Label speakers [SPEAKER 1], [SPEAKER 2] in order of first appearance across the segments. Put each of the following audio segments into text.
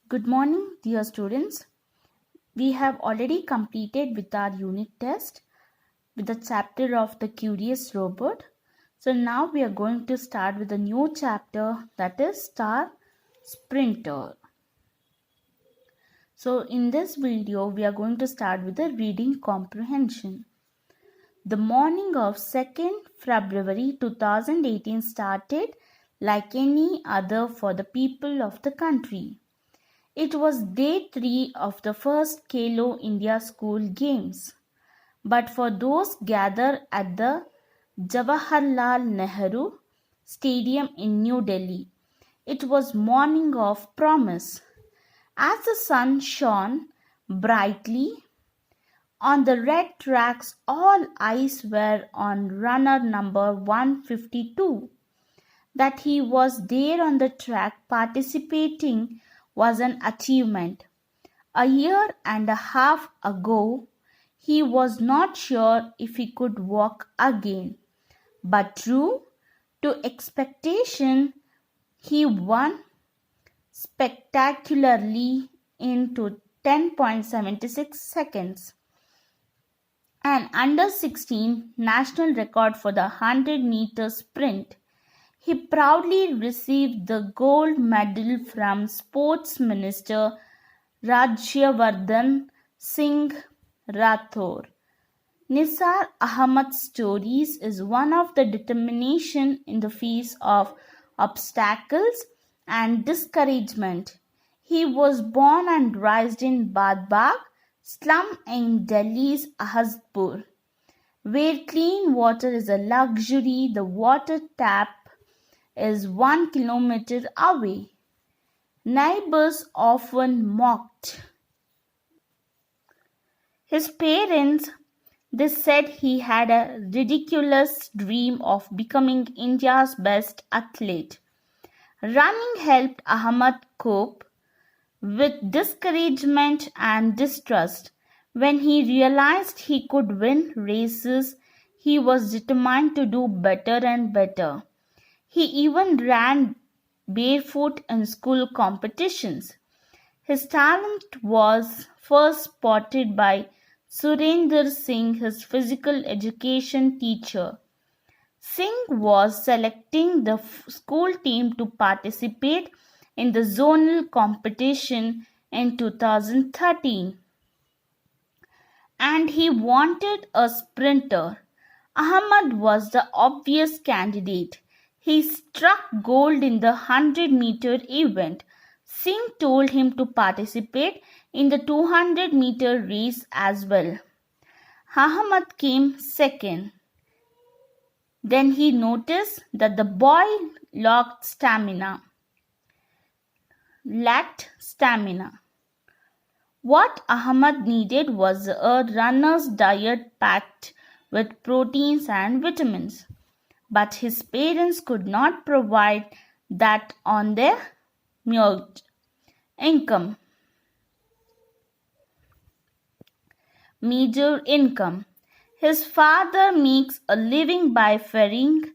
[SPEAKER 1] Good morning, dear students. We have already completed with our unit test with the chapter of the curious robot. So now we are going to start with a new chapter, that is Star Sprinter. So in this video, we are going to start with the reading comprehension. The morning of 2nd February 2018 started like any other for the people of the country. It was day 3 of the first Khelo India School Games. But for those gathered at the Jawaharlal Nehru Stadium in New Delhi, it was morning of promise. As the sun shone brightly on the red tracks, all eyes were on runner number 152. That he was there on the track participating was an achievement. A year and a half ago, he was not sure if he could walk again. But true to expectation, he won spectacularly into 10.76 seconds. An under 16 national record for the 100-meter sprint. He proudly received the gold medal from Sports Minister Rajyavardhan Singh Rathore. Nisar Ahmad's stories is one of the determination in the face of obstacles and discouragement. He was born and raised in Badbagh slum in Delhi's Ahadpur, where clean water is a luxury. The water tap is 1 kilometer away. Neighbors often mocked his parents. They said he had a ridiculous dream of becoming India's best athlete. Running helped Ahmad cope with discouragement and distrust. When he realized he could win races, he was determined to do better and better. He even ran barefoot in school competitions. His talent was first spotted by Surinder Singh, his physical education teacher. Singh was selecting the school team to participate in the zonal competition in 2013. And he wanted a sprinter. Ahmad was the obvious candidate. He struck gold in the 100-meter event. Singh told him to participate in the 200-meter race as well. Ahmad came second. Then he noticed that the boy lacked stamina. What Ahmad needed was a runner's diet packed with proteins and vitamins. But his parents could not provide that on their major income. His father makes a living by ferrying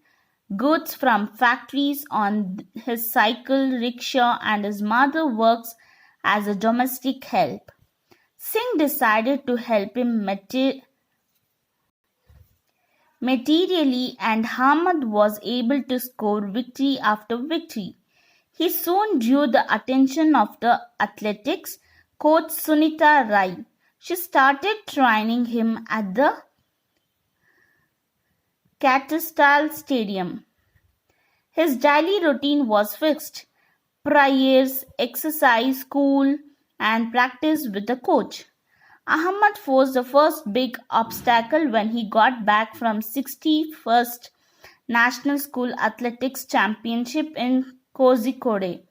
[SPEAKER 1] goods from factories on his cycle, rickshaw, and his mother works as a domestic help. Singh decided to help him materially, and Ahmad was able to score victory after victory. He soon drew the attention of the athletics coach Sunita Rai. She started training him at the Catistal Stadium. His daily routine was fixed: prayers, exercise, school, and practice with the coach. Ahmad faced the first big obstacle when he got back from 61st National School Athletics Championship in Kozhikode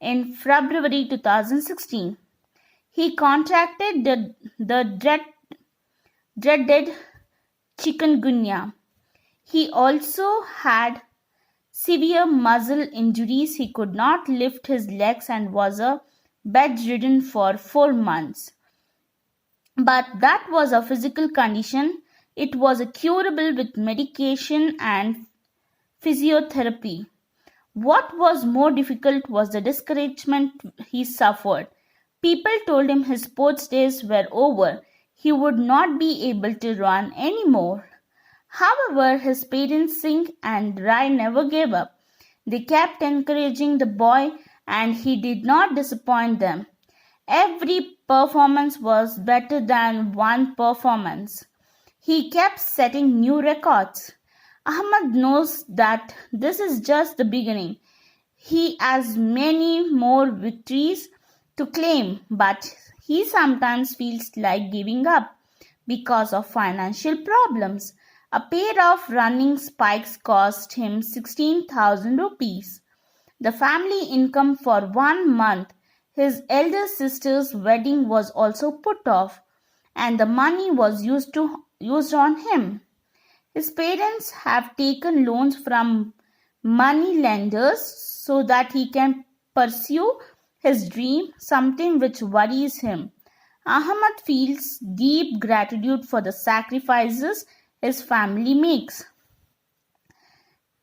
[SPEAKER 1] in February 2016. He contracted the dreaded chikungunya. He also had severe muscle injuries. He could not lift his legs and was bedridden for 4 months. But that was a physical condition. It was curable with medication and physiotherapy. What was more difficult was the discouragement he suffered. People told him his sports days were over. He would not be able to run anymore. However, his parents Singh and Rai never gave up. They kept encouraging the boy and he did not disappoint them. Every performance was better than one performance. He kept setting new records. Ahmad knows that this is just the beginning. He has many more victories to claim, but he sometimes feels like giving up because of financial problems. A pair of running spikes cost him 16,000 rupees. The family income for 1 month. His elder sister's wedding was also put off, and the money was used on him. His parents have taken loans from money lenders so that he can pursue his dream, something which worries him. Ahmad feels deep gratitude for the sacrifices his family makes.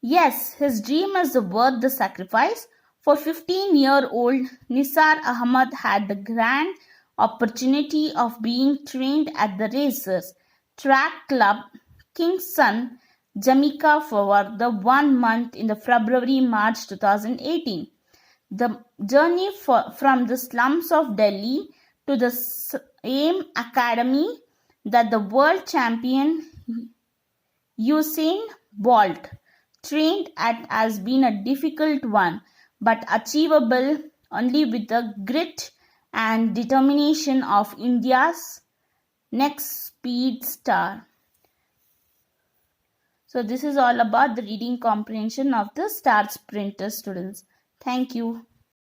[SPEAKER 1] Yes, his dream is worth the sacrifice. For 15-year-old Nisar Ahmad had the grand opportunity of being trained at the Racers Track Club King's Son, Jamaica for the 1 month in the February-March 2018. The journey from the slums of Delhi to the same academy that the world champion Usain Bolt trained at has been a difficult one, but achievable only with the grit and determination of India's next speed star. So this is all about the reading comprehension of the Star Sprinter students. Thank you.